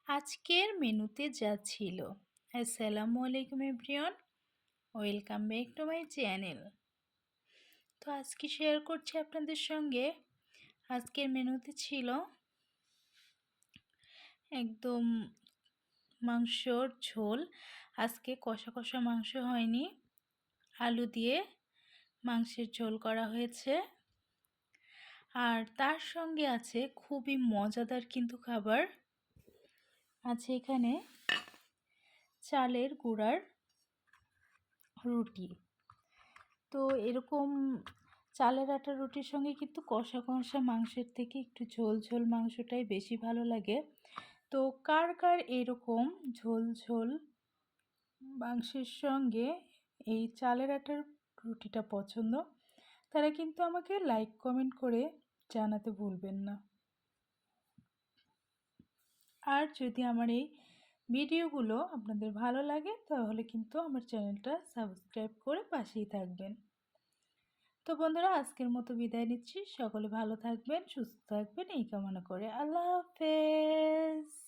আজকের মেনুতে যা ছিল। আসসালামু আলাইকুম everyone, welcome back to my channel. তো আজকে শেয়ার করছি আপনাদের সঙ্গে। আজকের মেনুতে ছিল একদম মাংসর ঝোল। আজকে কষা কষা মাংস হয়নি, আলু দিয়ে মাংসের ঝোল করা হয়েছে। আর তার সঙ্গে আছে খুবই মজাদার কিন্তু খাবার, আছে এখানে চালের গুঁড়ার রুটি। তো এরকম চালের আটার রুটির সঙ্গে কিন্তু কষা কষা মাংসের থেকে একটু ঝোল ঝোল মাংসটাই বেশি ভালো লাগে। তো কার কার এরকম ঝোল ঝোল মাংসের সঙ্গে এই চালের আটার রুটিটা পছন্দ, তারা কিন্তু আমাকে লাইক কমেন্ট করে জানাতে ভুলবেন না। আর যদি আমার এই ভিডিওগুলো আপনাদের ভালো লাগে তাহলে কিন্তু আমার চ্যানেলটা সাবস্ক্রাইব করে পাশেই থাকবেন। তো বন্ধুরা, আজকের মতো বিদায় নিচ্ছি। সকলে ভালো থাকবেন, সুস্থ থাকবেন এই কামনা করে। আল্লাহ হাফেজ।